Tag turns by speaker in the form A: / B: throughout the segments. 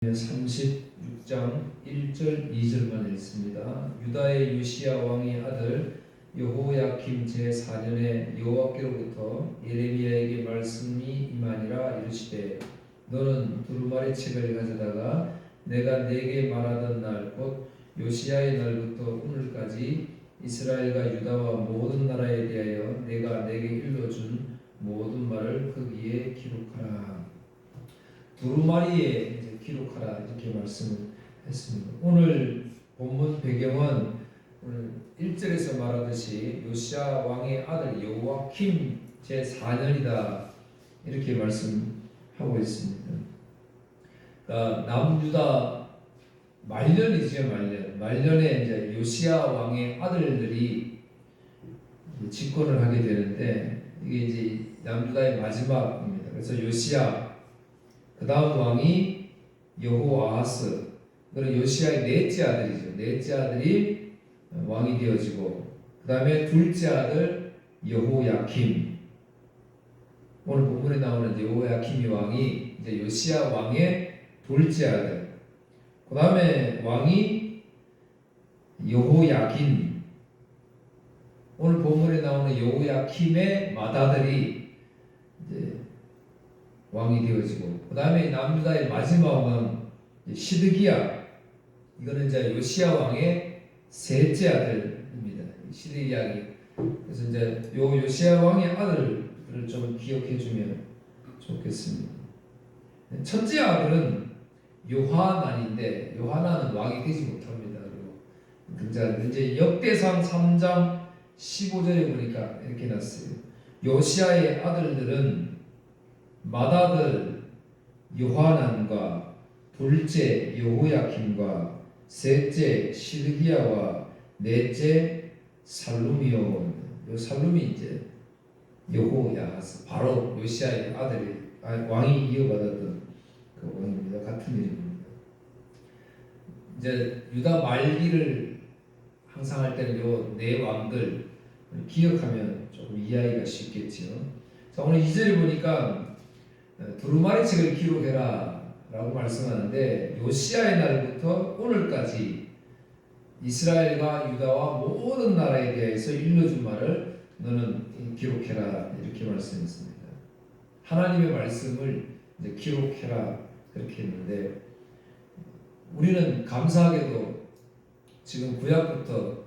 A: 36장 1절 2절만 읽습니다. 유다의 요시야 왕의 아들 여호야김 제4년에 여호와께로부터 예레미야에게 말씀이 임하니라. 이르시되 너는 두루마리 책을 가져다가 내가 네게 말하던 날 곧 요시야의 날부터 오늘까지 이스라엘과 유다와 모든 나라에 대하여 내가 네게 일러준 모든 말을 거기에 기록하라. 두루마리에 기록하라 이렇게 말씀을 했습니다. 오늘 본문 배경은 오늘 1절에서 말하듯이 요시야 왕의 아들 여호야김 제4년이다 이렇게 말씀하고 있습니다. 그러니까 남유다 말년이죠. 말년에 이제 요시야 왕의 아들들이 집권을 하게 되는데 이게 이제 남유다의 마지막입니다. 그래서 요시야 그 다음 왕이 여호아하스, 그는 요시야의 넷째 아들이죠. 넷째 아들이 왕이 되어지고 그 다음에 둘째 아들 여호야김. 오늘 본문에 나오는 여호야김이 왕이 이제 요시야 왕의 둘째 아들. 그 다음에 왕이 여호야긴. 오늘 본문에 나오는 여호야김의 맏아들이 이제 왕이 되어지고 그 다음에 남유다의 마지막 왕은 시드기야. 이거는 이제 요시야 왕의 셋째 아들입니다. 시드기야기. 그래서 이제 요 요시야 왕의 아들을 좀 기억해 주면 좋겠습니다. 첫째 아들은 요하난인데 요하난은 왕이 되지 못합니다. 그리고 이제 역대상 3장 15절에 보니까 이렇게 났어요. 요시야의 아들들은 맏아들 요하난과 둘째 여호야김과 셋째 시드기야와 넷째 살룸이요. 요 살룸이 이제 여호야하스 바로 요시야의 아들이 왕이 이어받았던 그 왕입니다. 같은 이름입니다. 이제 유다 말기를 항상 할 때는 요 네 왕들 기억하면 조금 이해하기가 쉽겠죠. 자, 오늘 2절에 보니까 두루마리 책을 기록해라 라고 말씀하는데 요시야의 날부터 오늘까지 이스라엘과 유다와 모든 나라에 대해서 일러준 말을 너는 기록해라 이렇게 말씀했습니다. 하나님의 말씀을 이제 기록해라 그렇게 했는데 우리는 감사하게도 지금 구약부터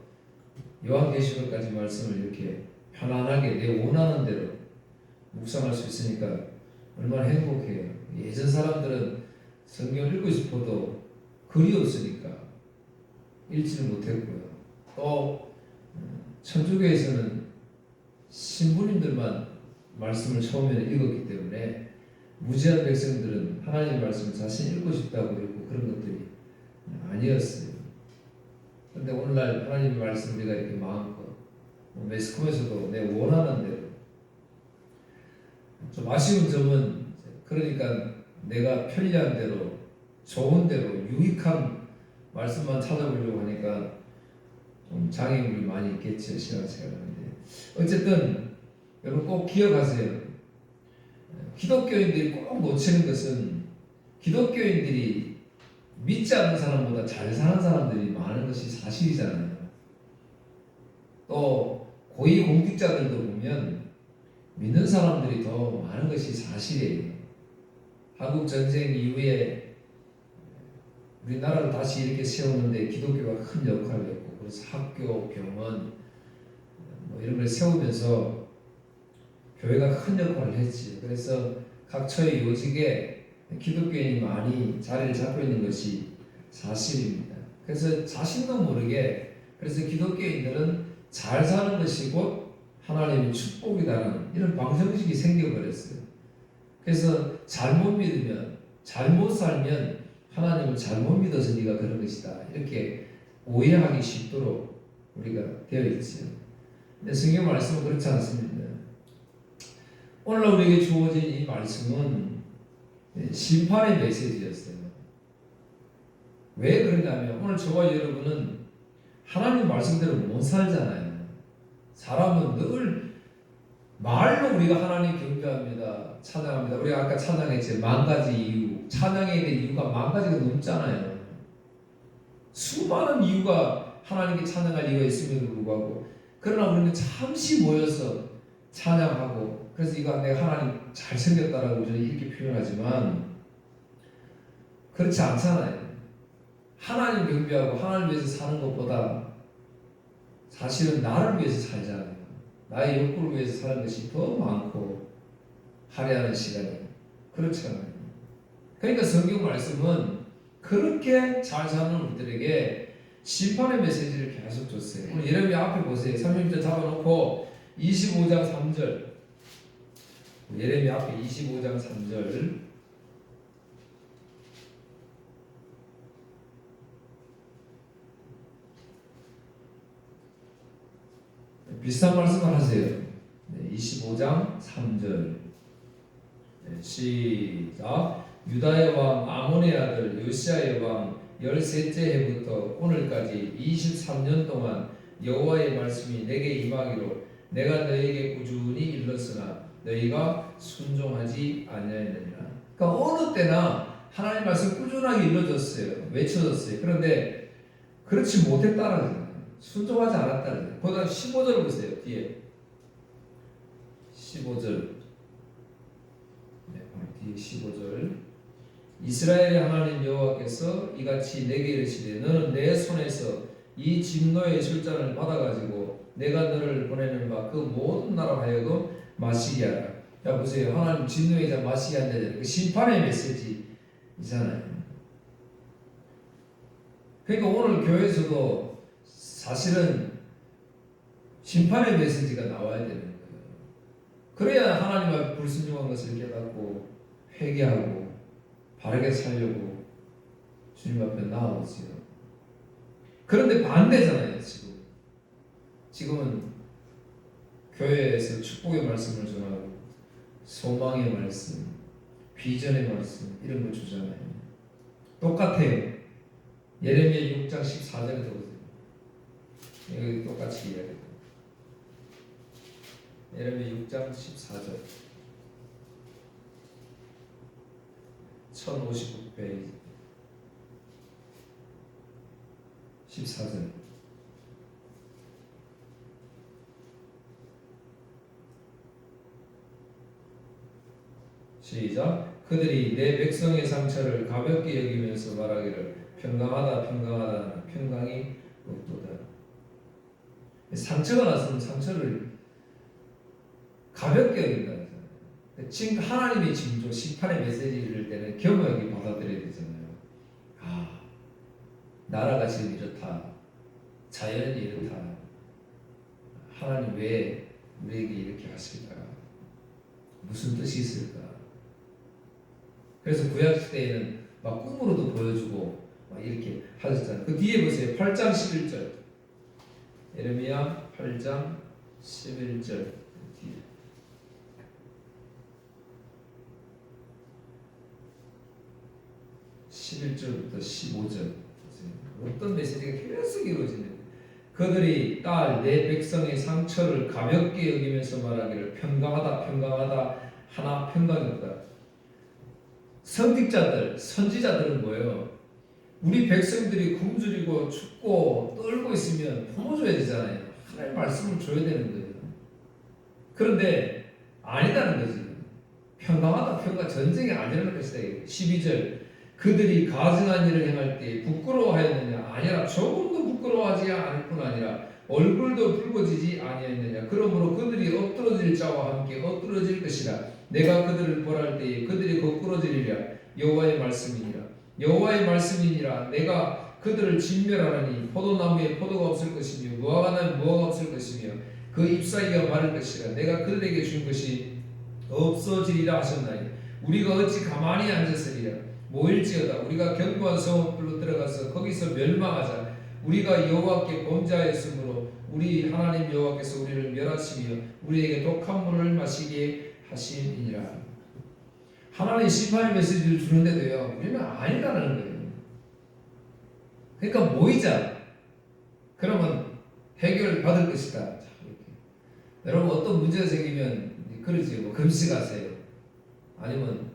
A: 요한계시록까지 말씀을 이렇게 편안하게 내 원하는 대로 묵상할 수 있으니까 얼마나 행복해요. 예전 사람들은 성경을 읽고 싶어도 글이 없으니까 읽지는 못했고요. 또 천주교에서는 신부님들만 말씀을 처음에는 읽었기 때문에 무지한 백성들은 하나님의 말씀을 자신이 읽고 싶다고 읽고 그런 것들이 아니었어요. 그런데 오늘날 하나님의 말씀 우리가 이렇게 마음껏 매스컴에서도 내 원하는 대로 좀 아쉬운 점은 그러니까 내가 편리한 대로 좋은 대로 유익한 말씀만 찾아보려고 하니까 좀 장애물이 많이 있겠죠. 신앙생활하는데 어쨌든 여러분 꼭 기억하세요. 기독교인들이 꼭 놓치는 것은 기독교인들이 믿지 않는 사람보다 잘 사는 사람들이 많은 것이 사실이잖아요. 또 고위공직자들도 보면 믿는 사람들이 더 많은 것이 사실이에요. 한국 전쟁 이후에 우리나라를 다시 이렇게 세우는데 기독교가 큰 역할을 했고, 그래서 학교, 병원 이런 걸 세우면서 교회가 큰 역할을 했지. 그래서 각 처의 요직에 기독교인이 많이 자리를 잡고 있는 것이 사실입니다. 그래서 자신도 모르게 그래서 기독교인들은 잘 사는 것이 곧 하나님의 축복이라는 이런 방정식이 생겨버렸어요. 그래서 잘못 믿으면 잘못 살면 하나님을 잘못 믿어서 네가 그런 것이다 이렇게 오해하기 쉽도록 우리가 되어 있죠. 근데 성경 말씀은 그렇지 않습니다. 오늘 우리에게 주어진 이 말씀은 심판의 메시지였어요. 왜 그러냐면 오늘 저와 여러분은 하나님 말씀대로 못 살잖아요. 사람은 늘 말로 우리가 하나님 경배합니다, 찬양합니다. 우리가 아까 찬양했지 10,000가지 이유 찬양해야 될 이유가 만 가지가 넘잖아요. 수많은 이유가 하나님께 찬양할 이유가 있음에도 불구하고, 그러나 우리는 잠시 모여서 찬양하고, 그래서 이거 내가 하나님 잘생겼다라고 저는 이렇게 표현하지만 그렇지 않잖아요. 하나님 경배하고 하나님 위해서 사는 것보다 사실은 나를 위해서 살잖아요. 나의 욕구를 위해서 사는 것이 더 많고 할애하는 시간이 그렇잖아요. 그러니까 성경 말씀은 그렇게 잘 사는 우리들에게 심판의 메시지를 계속 줬어요. 오늘 예레미야 앞에 보세요. 30절 잡아놓고 25장 3절, 예레미야 앞에 25장 3절, 비슷한 말씀을 하세요. 25장 3절 시작. 유다의 왕 아몬의 아들 요시야의 왕 13째 해부터 오늘까지 23년 동안 여호와의 말씀이 내게 임하기로 내가 너에게 꾸준히 일렀으나 너희가 순종하지 아니하였느니라. 그러니까 어느 때나 하나님 말씀 꾸준하게 일러줬어요. 외쳐졌어요. 그런데 그렇지 못했다는 거예요. 순종하지 않았다는 거예요. 거기다 15절 보세요. 뒤에 15절, 뒤에 15절. 이스라엘의 하나님 여호와께서 이같이 내게 이르시되 너는 내 손에서 이 진노의 술잔을 받아가지고 내가 너를 보내는 바 그 모든 나라 하여금 마시게 하라. 자 보세요. 하나님 진노의 잔 마시게 한다잖아요. 그 심판의 메시지잖아요. 그러니까 오늘 교회에서도 사실은 심판의 메시지가 나와야 되는 거예요. 그래야 하나님 앞에 불순종한 것을 깨닫고 회개하고 바르게 살려고 주님 앞에 나아오지요. 그런데 반대잖아요. 지금은 교회에서 축복의 말씀을 전하고 소망의 말씀, 비전의 말씀 이런 걸 주잖아요. 똑같아요. 예레미야 6장 14절에 보세요. 여기 똑같이 이야기해요. 예레미야 6장 14절 1059페이지 14절 시작. 그들이 내 백성의 상처를 가볍게 여기면서 말하기를 평강하다 평강하다 평강이 없도다. 상처가 났으면 상처를 가볍게 여긴다. 지금 하나님의 징조, 심판의 메시지를 이럴 때는 겸허하게 받아들여야 되잖아요. 아, 나라가 지금 이렇다, 자연이 이렇다, 하나님 왜 우리에게 이렇게 하실까? 무슨 뜻이 있을까? 그래서 구약 시대에는 막 꿈으로도 보여주고 막 이렇게 하셨잖아요. 그 뒤에 보세요. 8장 11절. 예레미야 8장 11절 뒤에. 11절부터 15절. 어떤 메시지가 계속 이루어지는. 그들이 딸 내 백성의 상처를 가볍게 여기면서 말하기를 평강하다 평강하다 하나 평강이 없다. 선택자들, 선지자들은 뭐예요? 우리 백성들이 굶주리고 춥고 떨고 있으면 품어줘야 되잖아요. 하나님의 말씀을 줘야 되는 거예요. 그런데 아니다는 거지. 평강하다 평강, 전쟁이 아니라는 것이다. 12절 그들이 가증한 일을 행할 때 부끄러워하였느냐? 아니라 조금도 부끄러워하지 않을 뿐 아니라 얼굴도 붉어지지 아니하였느냐? 그러므로 그들이 엎드러질 자와 함께 엎드러질 것이라. 내가 그들을 벌할 때에 그들이 거꾸러지리라. 여호와의 말씀이니라. 여호와의 말씀이니라. 내가 그들을 진멸하라니 포도나무에 포도가 없을 것이며 무화과나무에 무화과가 없을 것이며 그 잎사귀가 마를 것이라. 내가 그들에게 준 것이 없어지리라 하셨나니 우리가 어찌 가만히 앉았으리라. 모일지어다. 우리가 견고한 성읍들로 들어가서 거기서 멸망하자. 우리가 여호와께 범죄하였으므로 우리 하나님 여호와께서 우리를 멸하시며 우리에게 독한 물을 마시게 하심이니라. 하나님 심판의 메시지를 주는데도요, 우리는 아니라는 거예요. 그러니까 모이자. 그러면 해결 받을 것이다. 자, 여러분 어떤 문제가 생기면 그러지 뭐 금식하세요. 아니면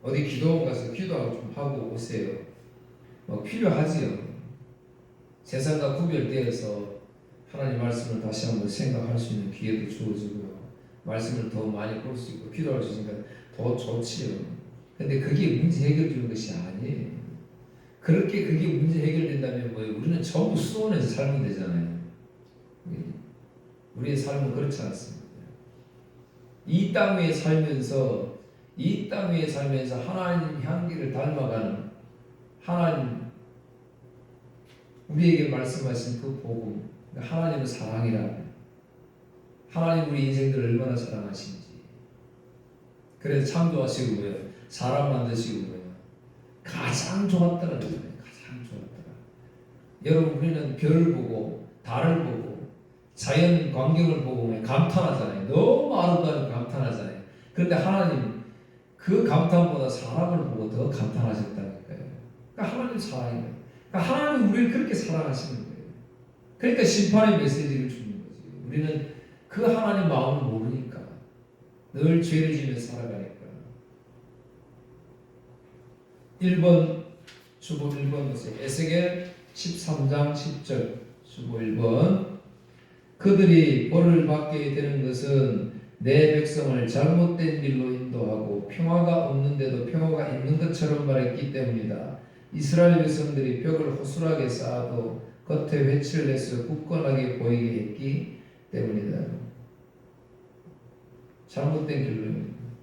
A: 어디 기도원 가서 기도하고 좀 하고 오세요. 필요하지요. 세상과 구별되어서 하나님 말씀을 다시 한번 생각할 수 있는 기회도 주어지고요. 말씀을 더 많이 볼 수 있고 기도할 수 있으니까 더 좋지요. 근데 그게 문제 해결 주는 것이 아니에요. 그렇게 그게 문제 해결된다면 뭐예요? 우리는 전부 수원에서 살면 되잖아요. 우리의 삶은 그렇지 않습니다. 이 땅 위에 살면서 하나님 향기를 닮아가는 하나님 우리에게 말씀하신 그 복음, 하나님의 사랑이라. 하나님 우리 인생들을 얼마나 사랑하신지. 그래서 창조하시고 뭐예요? 사람 만드시고 뭐예요? 가장 좋았다는 거예요. 가장 좋았더라. 여러분 우리는 별을 보고 달을 보고 자연 광경을 보고 감탄하잖아요. 너무 아름다운 감탄하잖아요. 그런데 하나님 그 감탄보다 사람을 보고 더 감탄하셨다니까요. 그러니까 하나님 사랑이에요. 그러니까 하나님 우리를 그렇게 사랑하시는 거예요. 그러니까 심판의 메시지를 주는 거지. 우리는 그 하나님 마음을 모르니까 늘 죄를 지면서 살아가니까. 1번 주보 1번 보세요. 에스겔 13장 10절 주보 1번 그들이 벌을 받게 되는 것은 내 백성을 잘못된 길로 인도하고 평화가 없는데도 평화가 있는 것처럼 말했기 때문이다. 이스라엘 백성들이 벽을 허술하게 쌓아도 겉에 회치를 내서 굳건하게 보이게 했기 때문이다. 잘못된 길로.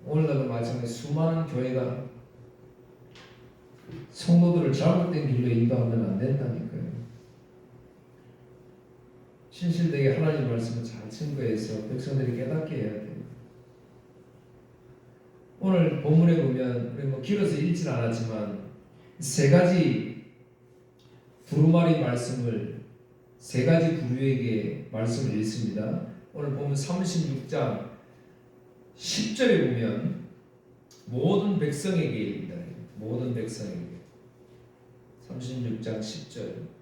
A: 오늘날도 마찬가지 수많은 교회가 성도들을 잘못된 길로 인도하면 안 된다니까요. 신실되게 하나님 말씀을 잘 증거해서 백성들이 깨닫게 해야 돼요. 오늘 본문에 보면 우리 길어서 읽지는 않았지만 세 가지 두루마리 말씀을 세 가지 부류에게 말씀을 읽습니다. 오늘 보면 36장 10절에 보면 모든 백성에게입니다. 모든 백성에게. 36장 10절.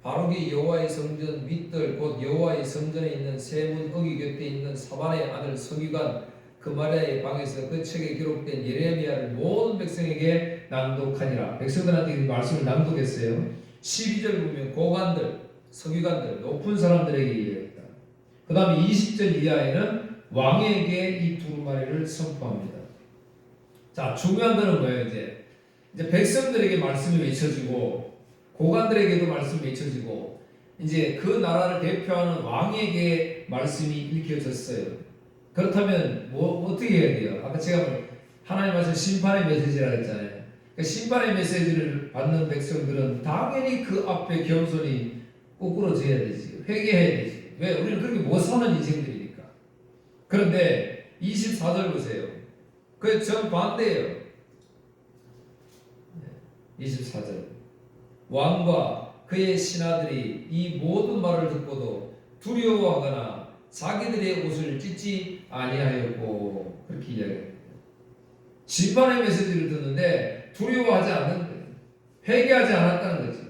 A: 바로기 여호와의 성전 윗들 곧 여호와의 성전에 있는 세문 어기 곁에 있는 사반의 아들 서기관 그마리아의 방에서 그 책에 기록된 예레미야를 모든 백성에게 낭독하니라. 백성들한테 이 말씀을 낭독했어요. 12절 보면 고관들, 서기관들, 높은 사람들에게 이야기했다. 그 다음에 20절 이하에는 왕에게 이 두루마리를 선포합니다. 자, 중요한 거는 뭐예요? 이제 백성들에게 말씀이 외쳐지고 고관들에게도 말씀이 외쳐지고 이제 그 나라를 대표하는 왕에게 말씀이 읽혀졌어요. 그렇다면 어떻게 해야 돼요? 아까 제가 하나님 말씀 심판의 메시지라고 했잖아요. 그러니까 심판의 메시지를 받는 백성들은 당연히 그 앞에 겸손히 꼬꾸러져야 되지. 회개해야 되지. 왜? 우리는 그렇게 못 사는 인생들이니까. 그런데 24절 보세요. 그 정반대예요. 24절. 왕과 그의 신하들이 이 모든 말을 듣고도 두려워하거나 자기들의 옷을 찢지 아니하였고 그렇게 이야기합니다. 심판의 메시지를 듣는데 두려워하지 않는 거예요. 회개하지 않았다는 거지.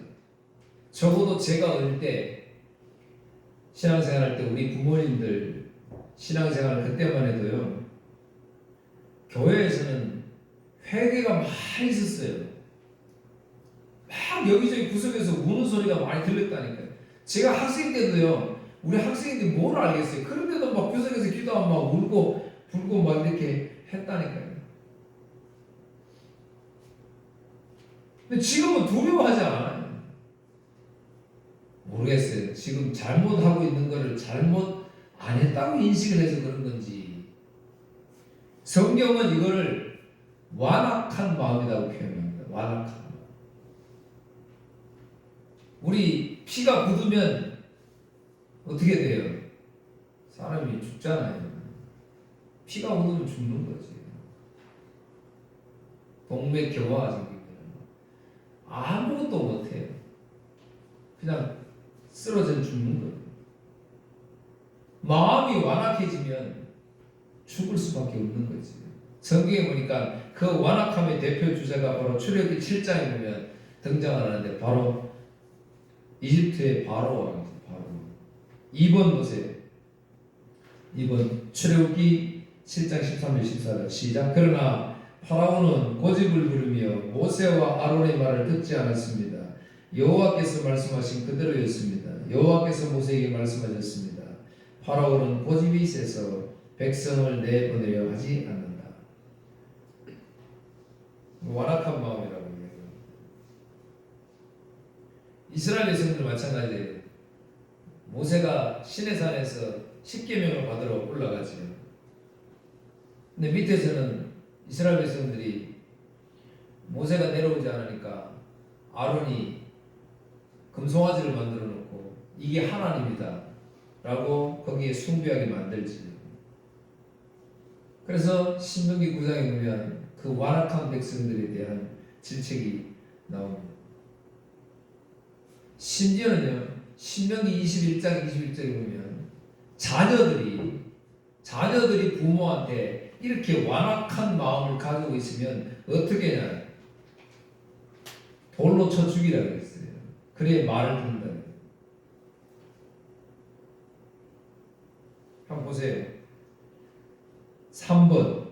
A: 적어도 제가 어릴 때 신앙생활할 때 우리 부모님들 신앙생활 그때만 해도요. 교회에서는 회개가 많이 있었어요. 막 여기저기 구석에서 우는 소리가 많이 들렸다니까요. 제가 학생 때도요. 우리 학생들이 뭘 알겠어요. 그런데도 막 구석에서 기도하면 막 울고 불고 막 이렇게 했다니까요. 근데 지금은 두려워하지 않아요. 모르겠어요. 지금 잘못하고 있는 거를 잘못 안 했다고 인식을 해서 그런 건지. 성경은 이거를 완악한 마음이라고 표현합니다. 완악한 마음. 우리 피가 굳으면 어떻게 돼요? 사람이 죽잖아요. 피가 굳으면 죽는 거지. 동맥경화 생기면 아무것도 못해요. 그냥 쓰러져 죽는 거예요. 마음이 완악해지면 죽을 수밖에 없는 거지. 성경에 보니까 그 완악함의 대표 주자가 바로 출애굽기 7장에 보면 등장하는데 바로 이집트의 바로 왕이죠. 바로. 2번 보세요. 2번 출애굽기 7장 13절 14절 시작. 그러나 파라오는 고집을 부르며 모세와 아론의 말을 듣지 않았습니다. 여호와께서 말씀하신 그대로였습니다. 여호와께서 모세에게 말씀하셨습니다. 파라오는 고집이 세서 백성을 내보내려 하지 않는다. 완악한 마음이라고 얘기합니다. 이스라엘 백성들 마찬가지예요. 모세가 시내산에서 십계명을 받으러 올라가지요. 근데 밑에서는 이스라엘 백성들이 모세가 내려오지 않으니까 아론이 금송아지를 만들어 놓고 이게 하나님이다 라고 거기에 숭배하게 만들지. 그래서 신명기 9장에 보면 그 완악한 백성들에 대한 질책이 나옵니다. 심지어는요, 신명기 21장 21절에 보면 자녀들이 부모한테 이렇게 완악한 마음을 가지고 있으면 어떻게 하냐? 돌로 쳐 죽이라고 했어요. 그래야 말을 듣는다. 한번 보세요. 3번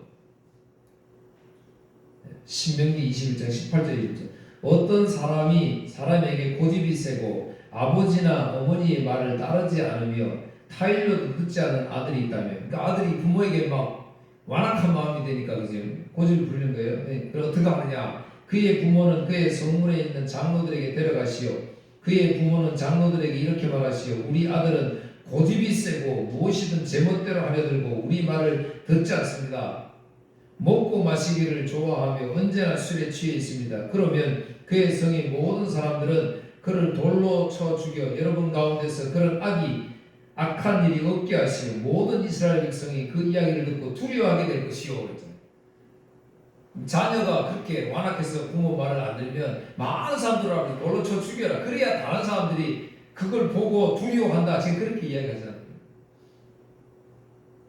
A: 신명기 21장 18절 20절 어떤 사람에게 고집이 세고 아버지나 어머니의 말을 따르지 않으며 타일로도 듣지 않은 아들이 있다면, 그러니까 아들이 부모에게 막 완악한 마음이 되니까 그죠? 고집을 부리는 거예요. 네. 그럼 어떻게 하느냐? 그의 부모는 그의 성문에 있는 장로들에게 데려가시오. 그의 부모는 장로들에게 이렇게 말하시오. 우리 아들은 고집이 세고 무엇이든 제멋대로 하려 들고 우리 말을 듣지 않습니다. 먹고 마시기를 좋아하며 언제나 술에 취해 있습니다. 그러면 그의 성의 모든 사람들은 그를 돌로 쳐 죽여 여러분 가운데서 그런 악한 일이 없게 하시며 모든 이스라엘 백성이 그 이야기를 듣고 두려워하게 될 것이요. 자녀가 그렇게 완악해서 부모 말을 안 들으면 많은 사람들하고 돌로 쳐 죽여라. 그래야 다른 사람들이 그걸 보고 두려워한다. 지금 그렇게 이야기하잖아요.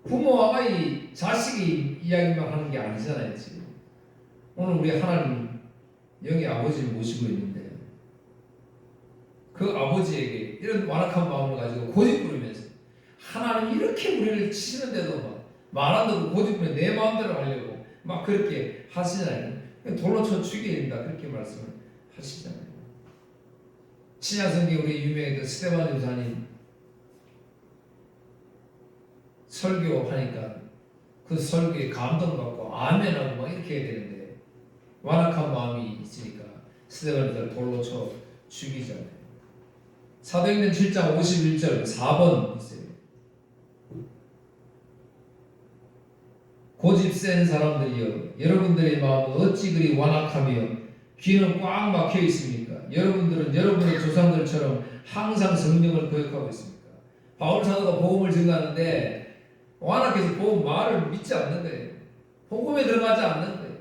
A: 부모와 아이, 자식이 이야기만 하는 게 아니잖아요. 지금 오늘 우리 하나님 영의 아버지를 모시고 있는데 그 아버지에게 이런 완악한 마음을 가지고 고집 부리면서 하나님 이렇게 우리를 치시는데도 막 말 안 듣고 고집 부리며 내 마음대로 하려고 막 그렇게 하시잖아요. 돌로 쳐 죽여야 된다. 그렇게 말씀을 하시잖아요. 신약성경 우리 유명했던 스데반 교사님 설교하니까 그 설교에 감동받고 아멘하고 막 이렇게 해야 되는데 완악한 마음이 있으니까 스데반 교사를 돌로 쳐 죽이잖아요. 사도행전 7장 51절 4번 있어요. 고집 센 사람들이여 여러분들의 마음은 어찌 그리 완악하며 귀는 꽉 막혀 있습니까? 여러분들은 여러분의 조상들처럼 항상 성령을 거역하고 있습니까? 바울 사도가 복음을 증거하는데 완악해서 복음 말을 믿지 않는 거예요. 복음에 들어가지 않는 거예요.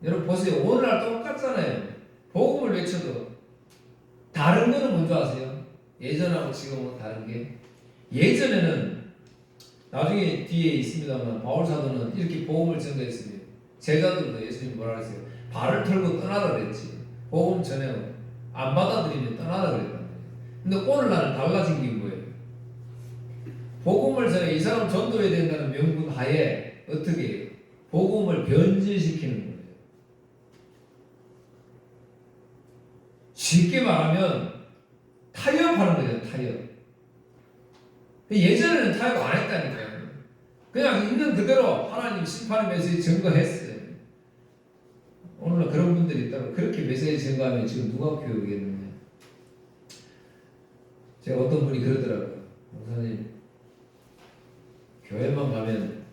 A: 여러분 보세요. 오늘날 똑같잖아요. 복음을 외쳐도 다른 거는 뭔지 아세요? 예전하고 지금은 다른 게 예전에는 나중에 뒤에 있습니다만 바울 사도는 이렇게 복음을 전도했습니다. 제자들도 예수님이 뭐라 그랬어요? 발을 털고 떠나라 그랬지. 복음 전에 안 받아들이면 떠나라 그랬단 말이에요. 근데 오늘날은 달라진 게 뭐예요? 복음을 전에 이 사람 전도해야 된다는 명분 하에 어떻게 해요? 복음을 변질시키는 거예요. 쉽게 말하면 타협하는 거예요. 타협. 예전에는 타협 안 했다니까요. 그냥 있는 그대로 하나님 심판의 메시지 증거했어요. 오늘은 그런 분들이 있다고 그렇게 메시지 증거하면 지금 누가 교육이겠느냐. 제가 어떤 분이 그러더라고요. 목사님 교회만 가면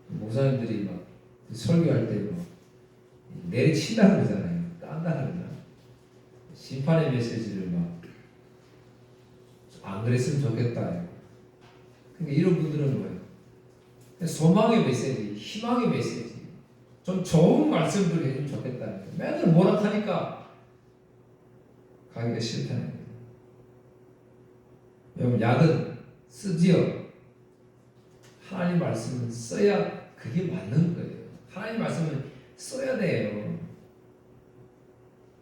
A: 목사님들이 막 설교할 때 막 내리치려고 그러잖아요. 깐다 그러나 심판의 메시지를 막 안 그랬으면 좋겠다. 그러니까 이런 분들은 뭐예요? 소망의 메시지, 희망의 메시지, 좀 좋은 말씀들을 해주면 좋겠다. 맨날 뭐라 하니까 가기가 싫다는 거예요. 여러분 약은 쓰지요. 하나님 말씀은 써야 그게 맞는 거예요. 하나님 말씀은 써야 돼요.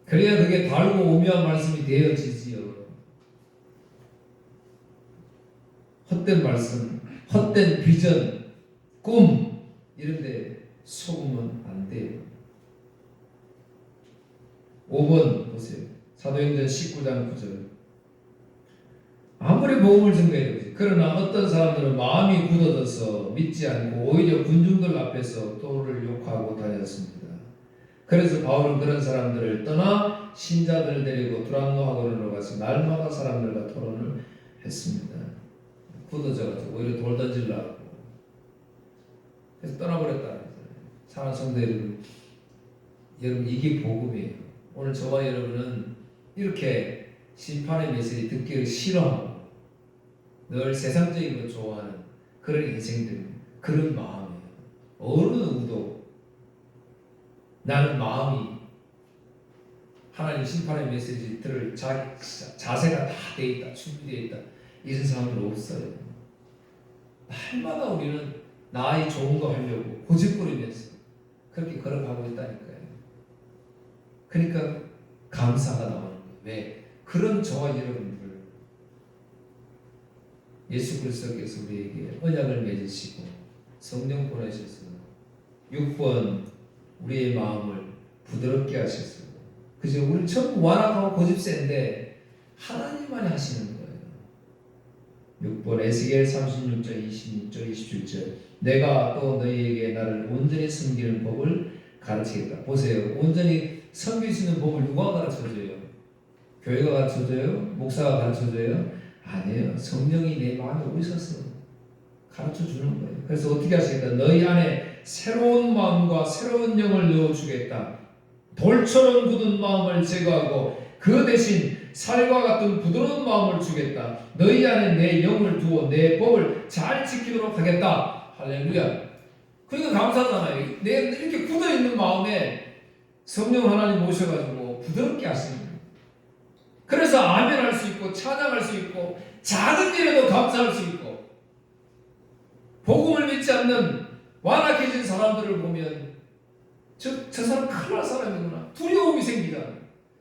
A: 그래야 그게 달고 오묘한 말씀이 되어지지요. 헛된 말씀, 헛된 비전, 꿈 이런데 속으면 안 돼요. 5번 보세요. 사도행전 19장 9절. 아무리 복음을 증거해도 그러나 어떤 사람들은 마음이 굳어져서 믿지 않고 오히려 군중들 앞에서 또를 욕하고 다녔습니다. 그래서 바울은 그런 사람들을 떠나 신자들을 데리고 두란노학원으로 가서 날마다 사람들과 토론을 했습니다. 굳어져가지고 오히려 돌 던질라고 그래서 떠나버렸다. 사랑하는 성도 여러분 이게 복음이에요. 오늘 저와 여러분은 이렇게 심판의 메시지 듣기를 싫어하고 늘 세상적인 걸 좋아하는 그런 인생들, 그런 마음이에요. 어느 누구도 나는 마음이 하나님 심판의 메시지 들을 자세가 다 돼 있다, 준비되어 있다 이런 사람들 없어요. 날마다 우리는 나의 좋은 거 하려고 고집부리면서 그렇게 걸어가고 있다니까요. 그러니까 감사가 나오는 거예요. 왜? 그런 저와 여러분들 예수 그리스도께서 우리에게 언약을 맺으시고 성령 보내셔서 6번 우리의 마음을 부드럽게 하셨어요. 그죠? 우리 전부 완악하고 고집센데 하나님만이 하시는 거예요. 6번 에스겔 36절 26절 27절 내가 또 너희에게 나를 온전히 섬기는 법을 가르치겠다. 보세요. 온전히 섬길 수 있는 법을 누가 가르쳐줘요? 교회가 가르쳐줘요? 목사가 가르쳐줘요? 아니에요. 성령이 내 마음에 오셔서 가르쳐주는 거예요. 그래서 어떻게 하시겠다? 너희 안에 새로운 마음과 새로운 영을 넣어주겠다. 돌처럼 굳은 마음을 제거하고 그 대신 살과 같은 부드러운 마음을 주겠다. 너희 안에 내 영을 두어 내 법을 잘 지키도록 하겠다. 할렐루야. 그러니까 감사하잖아요. 내 이렇게 굳어있는 마음에 성령 하나님 모셔가지고 부드럽게 하시는 거예요. 그래서 아멘할 수 있고 찬양할 수 있고 작은 일에도 감사할 수 있고 복음을 믿지 않는 완악해진 사람들을 보면 저 사람 큰일 날 사람이구나 두려움이 생기잖아요.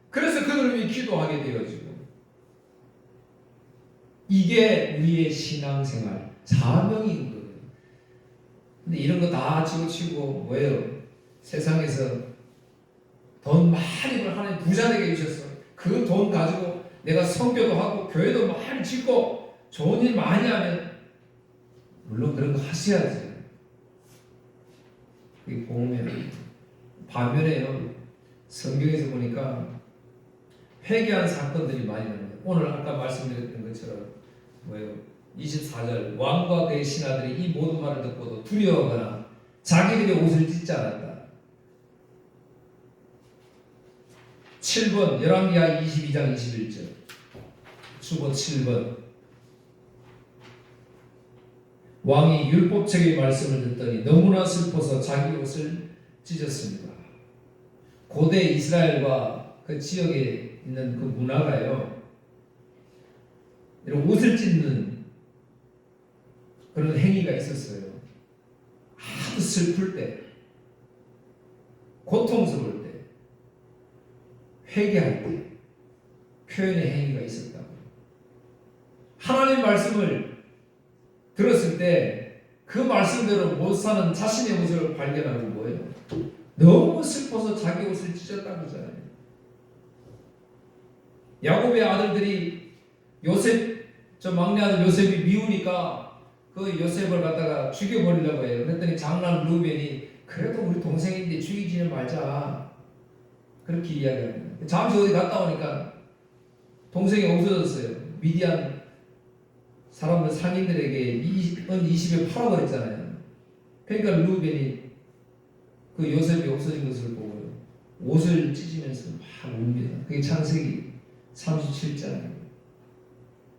A: 그래서 그들을 위해 기도하게 되어지고 이게 우리의 신앙생활 사명인 거예요. 근데 이런 거 다 집어치고 뭐예요? 세상에서 돈 많이 벌 하나님 부자 되게 해주셨어. 그 돈 가지고 내가 선교도 하고 교회도 많이 짓고 좋은 일 많이 하면 물론 그런 거 하셔야지. 이게 보면 반면에요. 성경에서 보니까 회개한 사건들이 많이 나와요. 오늘 아까 말씀드렸던 것처럼 뭐예요? 24절 왕과 그의 신하들이 이 모든 말을 듣고도 두려워하거나 자기들의 옷을 찢지 않았다. 7번 열왕기하 22장 21절 수고 7번 왕이 율법책의 말씀을 듣더니 너무나 슬퍼서 자기 옷을 찢었습니다. 고대 이스라엘과 그 지역에 있는 그 문화가요 이런 옷을 찢는 그런 행위가 있었어요. 아주 슬플 때 고통스러울 때 회개할 때 표현의 행위가 있었다고. 하나님의 말씀을 들었을 때 그 말씀대로 못 사는 자신의 모습을 발견하고 뭐예요? 너무 슬퍼서 자기 옷을 찢었다고 하잖아요. 야곱의 아들들이 요셉, 저 막내 아들 요셉이 미우니까 그 요셉을 갖다가 죽여버리려고 해요. 그랬더니 장남 루벤이 그래도 우리 동생인데 죽이지는 말자. 그렇게 이야기합니다. 잠시 어디 갔다 오니까 동생이 없어졌어요. 미디안 사람들 상인들에게 은 20에 팔아버렸잖아요. 그러니까 루벤이 그 요셉이 없어진 것을 보고 옷을 찢으면서 막 웁니다. 그게 창세기 37장이에요.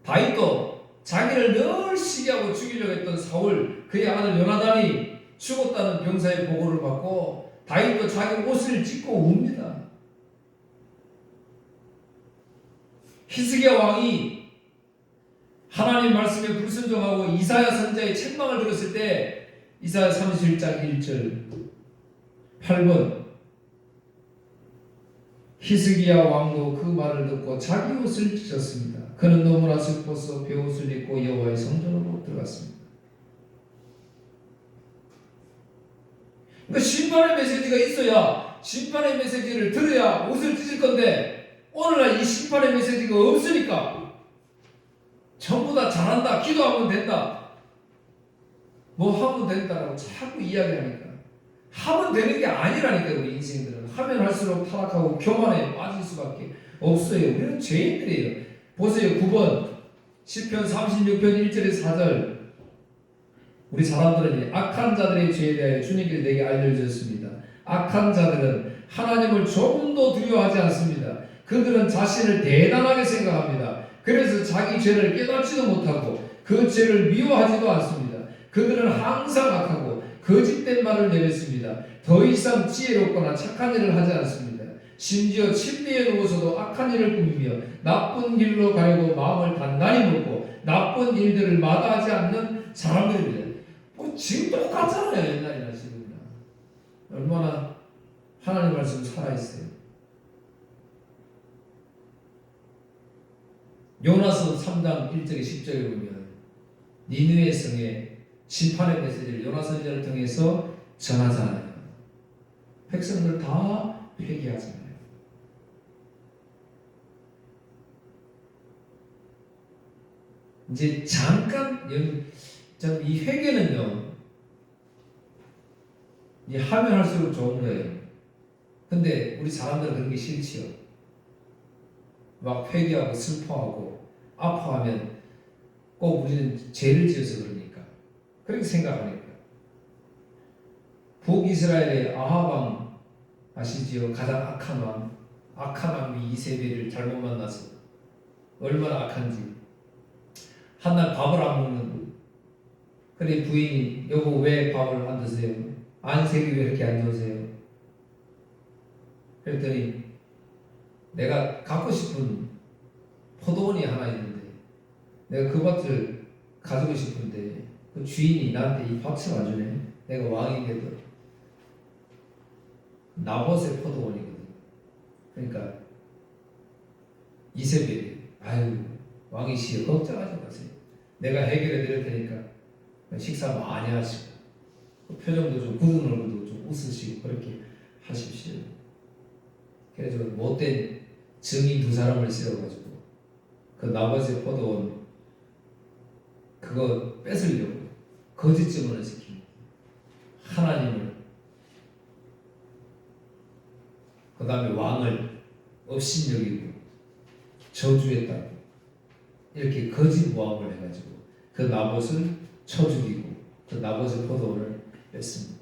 A: 다윗도 자기를 늘 시기하고 죽이려고 했던 사울 그의 아들 요나단이 죽었다는 병사의 보고를 받고 다윗도 자기 옷을 찢고 웁니다. 히스기야 왕이 하나님 말씀에 불순종하고 이사야 선지자의 책망을 들었을 때 이사야 31장 1절 8번 히스기야 왕도 그 말을 듣고 자기 옷을 찢었습니다. 그는 너무나 슬퍼서 베옷을 입고 여호와의 성전으로 들어갔습니다. 심판의 메시지가 있어야 심판의 메시지를 들어야 옷을 찢을 건데 오늘날 이 심판의 메시지가 없으니까 전부 다 잘한다, 기도하면 된다, 뭐 하면 된다라고 자꾸 이야기하니까 하면 되는 게 아니라니까. 우리 인생들은 하면 할수록 타락하고 교만에 빠질 수밖에 없어요. 우리는 죄인들이에요. 보세요. 9번 시편 36편 1절에서 4절. 우리 사람들은 악한 자들의 죄에 대하여 주님께서 내게 알려주셨습니다. 악한 자들은 하나님을 조금도 두려워하지 않습니다. 그들은 자신을 대단하게 생각합니다. 그래서 자기 죄를 깨닫지도 못하고 그 죄를 미워하지도 않습니다. 그들은 항상 악하고 거짓된 말을 내뱉습니다. 더 이상 지혜롭거나 착한 일을 하지 않습니다. 심지어 침대에 누워서도 악한 일을 꾸미며 나쁜 길로 가려고 마음을 단단히 먹고 나쁜 일들을 마다하지 않는 사람들입니다. 지금 똑같잖아요. 옛날이나 지금이나. 얼마나 하나님 말씀 살아있어요. 요나서 3장 1절에 10절에 보면 니느웨 성에 심판의 메시지를 요나선지자를 통해서 전하잖아요. 백성들 다 회개하잖아요. 이제 잠깐 이 회개는요, 이 하면 할수록 좋은 거예요. 근데 우리 사람들은 그런 게 싫지요. 막 회개하고 슬퍼하고 아파하면 꼭 우리는 죄를 지어서 그러니까, 그렇게 생각하니까. 북이스라엘의 아합 왕 아시지요? 가장 악한 왕이 이세벨을 잘못 만나서 얼마나 악한지. 한날 밥을 안 먹는, 그래 부인이 여보 왜 밥을 안 드세요? 안색이 왜 이렇게 안 좋으세요? 그랬더니 내가 갖고 싶은 포도원이 하나 있는데 내가 그 밭을 가지고 싶은데 그 주인이 나한테 이 밭을 안 주네. 내가 왕인데도. 나봇의 포도원이거든. 그러니까 이세벨이 아유 왕이시여 걱정하지 마세요. 내가 해결해 드릴 테니까 식사 많이 하시고 표정도 좀 굳은 얼굴도 좀 웃으시고 그렇게 하십시오. 그래서 못된 증인 두 사람을 세워가지고 그 나봇의 포도원 그거 뺏으려고 거짓 증언을 시키고 하나님을, 그 다음에 왕을 업신여기고 저주했다고 이렇게 거짓 모함을 해가지고 그 나봇을 쳐 죽이고 그 나봇의 포도원을 뺐습니다.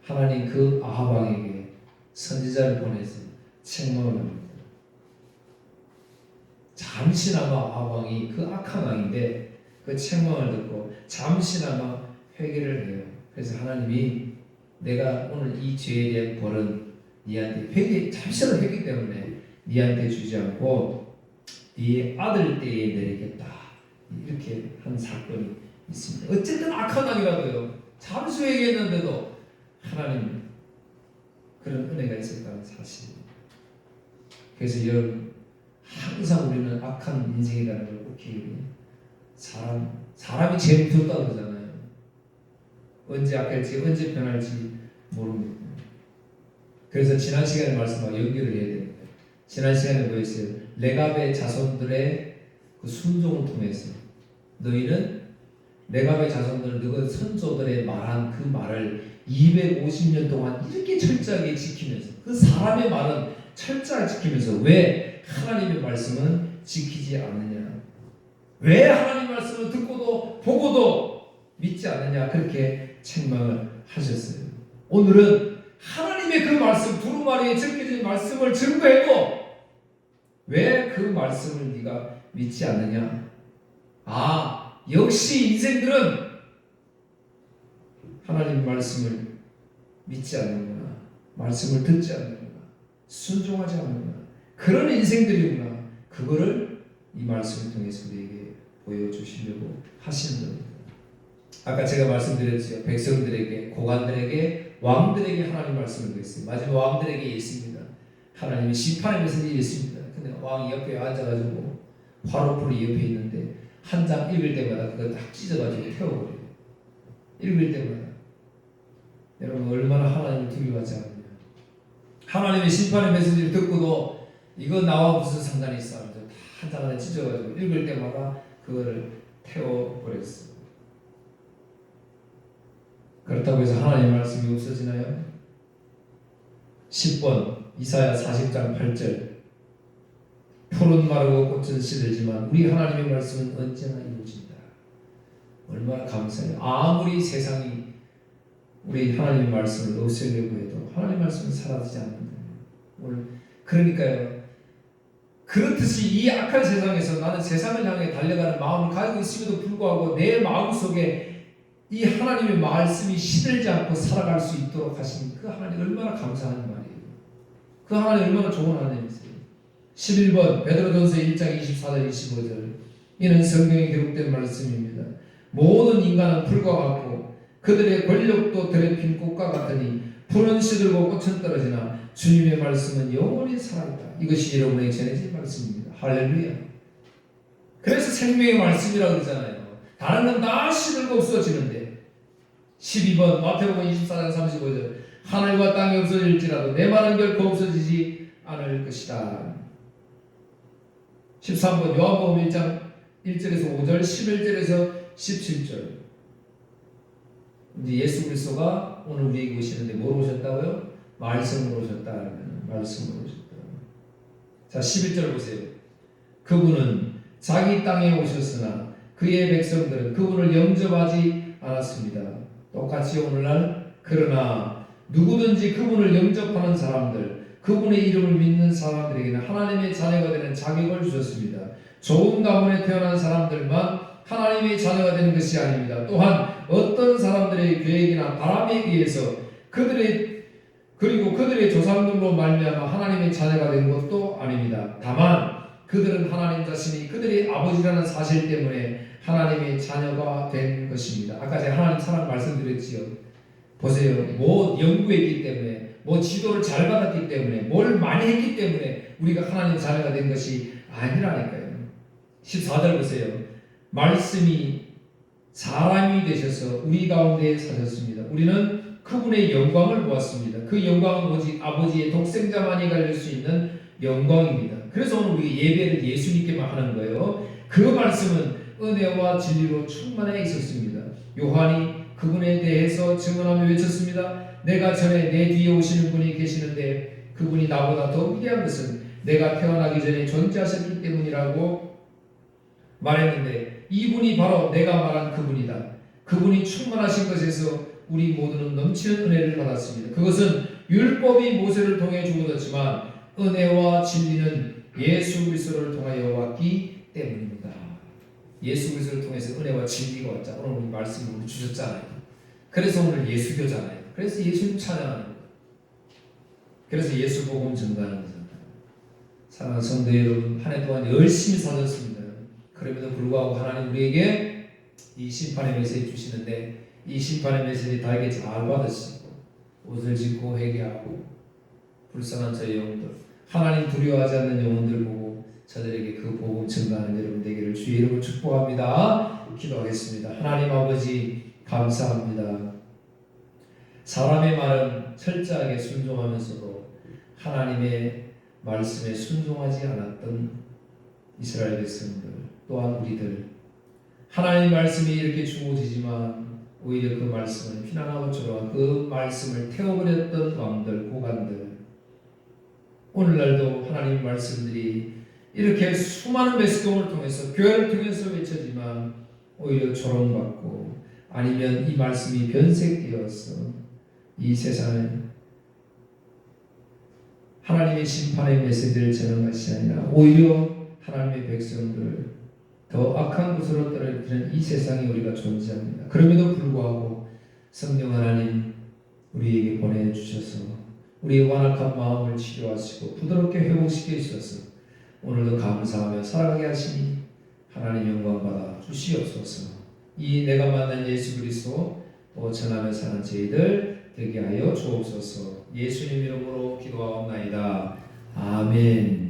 A: 하나님 그 아합 왕에게 선지자를 보내서 책망을 합니다. 잠시나마 아합 왕이 그 악한 왕인데 그 책망을 듣고 잠시나마 회개를 해요. 그래서 하나님이 내가 오늘 이 죄에 대한 벌은 니한테 잠시라도 했기 때문에 니한테 주지 않고 네 아들 때에 내리겠다, 이렇게 한 사건이 있습니다. 어쨌든 악한 왕이라도요 잠시 회개했는데도 하나님 그런 은혜가 있었다는 사실입니다. 그래서 여러분 항상 우리는 악한 인생이라는 걸 꼭 기억해요. 사람이 제일 두렵다고 그러잖아요. 언제 악할지 언제 변할지 모릅니다. 그래서 지난 시간에 말씀하고 연결을 해야 됩니다. 지난 시간에 뭐였어요? 레갑의 자손들의 그 순종을 통해서 너희는 레갑의 자손들은 너희 선조들의 말한 그 말을 250년 동안 이렇게 철저하게 지키면서 그 사람의 말은 철저하게 지키면서 왜 하나님의 말씀은 지키지 않느냐? 왜 하나님 말씀을 듣고도 보고도 믿지 않느냐? 그렇게 책망을 하셨어요. 오늘은 하나님의 그 말씀, 두루마리에 적혀진 말씀을 증거해도 왜 그 말씀을 네가 믿지 않느냐? 아, 역시 인생들은 하나님 말씀을 믿지 않는구나, 말씀을 듣지 않는구나, 순종하지 않는구나, 그런 인생들이구나. 그거를 이 말씀을 통해서 우리에게 보여주시려고 하시는 겁니다. 아까 제가 말씀드렸죠. 백성들에게, 고관들에게, 왕들에게 하나님 말씀을 드렸어요. 마지막 왕들에게 있습니다. 하나님의 심판의 메시지 있습니다. 근데 왕이 옆에 앉아가지고 화로불이 옆에 있는데 한 장 읽을 때마다 그거 딱 찢어가지고 태워버려요. 읽을 때마다. 여러분 얼마나 하나님을 두려워하지 않느냐. 하나님의 심판의 메시지를 듣고도 이거 나와 무슨 상관이 있어 하면서 다 한장 하나 찢어가지고 읽을 때마다 그거를 태워버렸어. 그렇다고 해서 하나님의 말씀이 없어지나요? 10번 이사야 40장 8절 풀은 마르고 꽃은 시들지만 우리 하나님의 말씀은 언제나 이루어진다. 얼마나 감사해요. 아무리 세상이 우리 하나님의 말씀을 없애려고 해도 하나님의 말씀은 사라지지 않는다. 오늘 그러니까요. 그렇듯이 이 악한 세상에서 나는 세상을 향해 달려가는 마음을 가지고 있음에도 불구하고 내 마음속에 이 하나님의 말씀이 시들지 않고 살아갈 수 있도록 하신 그 하나님 얼마나 감사한 말이에요. 그 하나님 얼마나 좋은 하나님이세요. 11번 베드로전서 1장 24절 25절 이는 성경에 기록된 말씀입니다. 모든 인간은 풀과 같고 그들의 권력도 들에 핀 꽃과 같으니 풀은 시들고 꽃은 떨어지나 주님의 말씀은 영원히 살아있다. 이것이 여러분에게 전해진 말씀입니다. 할렐루야. 그래서 생명의 말씀이라고 그러잖아요. 다른 건 다 시들고 없어지는데 12번 마태복음 24장 35절 하늘과 땅이 없어질지라도 내 말은 결코 없어지지 않을 것이다. 13번 요한복음 1장 1절에서 5절 11절에서 17절 이제 예수 그리스도가 오늘 우리에게 오시는데 뭐로 오셨다고요? 말씀으로 오셨다. 말씀으로 오셨다. 자 11절 보세요. 그분은 자기 땅에 오셨으나 그의 백성들은 그분을 영접하지 않았습니다. 똑같이 오늘날 그러나 누구든지 그분을 영접하는 사람들 그분의 이름을 믿는 사람들에게는 하나님의 자녀가 되는 자격을 주셨습니다. 좋은 가문에 태어난 사람들만 하나님의 자녀가 되는 것이 아닙니다. 또한 어떤 사람들의 계획이나 바람에 의해서 그들의 조상들로 말미암아 하나님의 자녀가 된 것도 아닙니다. 다만 그들은 하나님 자신이 그들의 아버지라는 사실 때문에 하나님의 자녀가 된 것입니다. 아까 제가 하나님 사랑 말씀드렸지요. 보세요. 뭐 연구했기 때문에 뭐 지도를 잘 받았기 때문에 뭘 많이 했기 때문에 우리가 하나님 자녀가 된 것이 아니라니까요. 14절 보세요. 말씀이 사람이 되셔서 우리 가운데 사셨습니다. 우리는 그분의 영광을 보았습니다. 그 영광은 오직 아버지의 독생자만이 가질 수 있는 영광입니다. 그래서 오늘 우리 예배를 예수님께만 하는 거예요. 그 말씀은 은혜와 진리로 충만해 있었습니다. 요한이 그분에 대해서 증언하며 외쳤습니다. 내가 전에 내 뒤에 오시는 분이 계시는데 그분이 나보다 더 위대한 것은 내가 태어나기 전에 존재하셨기 때문이라고 말했는데 이분이 바로 내가 말한 그분이다. 그분이 충만하신 것에서 우리 모두는 넘치는 은혜를 받았습니다. 그것은 율법이 모세를 통해 주어졌지만 은혜와 진리는 예수 그리스도를 통하여 왔기 때문입니다. 예수 그리스도를 통해서 은혜와 진리가 왔자. 오늘 우리 말씀을 주셨잖아요. 그래서 오늘 예수교잖아요. 그래서 예수님 찬양하는 거예요. 그래서 예수 복음 전가하는 거잖아요. 사랑하는 성도 여러분, 한 해 동안 열심히 사셨습니다. 그럼에도 불구하고 하나님 우리에게 이 심판의 메시지 주시는데 이 심판의 메시지 다에게 잘 받으시고 옷을 짓고 회개하고 불쌍한 저의 영혼들 하나님 두려워하지 않는 영혼들 보고 저들에게 그 복음 전가하는 여러분 되기를 주의 이름으로 축복합니다. 기도하겠습니다. 하나님 아버지 감사합니다. 사람의 말은 철저하게 순종하면서도 하나님의 말씀에 순종하지 않았던 이스라엘 백성들 또한 우리들 하나님의 말씀이 이렇게 주어지지만 오히려 그 말씀을 피난하고처럼 그 말씀을 태워버렸던 왕들 고관들 오늘날도 하나님의 말씀들이 이렇게 수많은 메시지를 통해서 교회를 통해서 외쳐지만 오히려 조롱받고 아니면 이 말씀이 변색되어서 이 세상에 하나님의 심판의 메시지를 전하는 것이 아니라 오히려 하나님의 백성들 더 악한 곳으로 떨어뜨리는 이 세상에 우리가 존재합니다. 그럼에도 불구하고 성령 하나님 우리에게 보내주셔서 우리의 완악한 마음을 치료하시고 부드럽게 회복시켜 주셔서 오늘도 감사하며 살아가게 하시니 하나님 영광 받아 주시옵소서. 이 내가 만난 예수 그리스도 전하며 사는 저희들 되게 하여 주옵소서. 예수님 이름으로 기도하옵나이다. 아멘.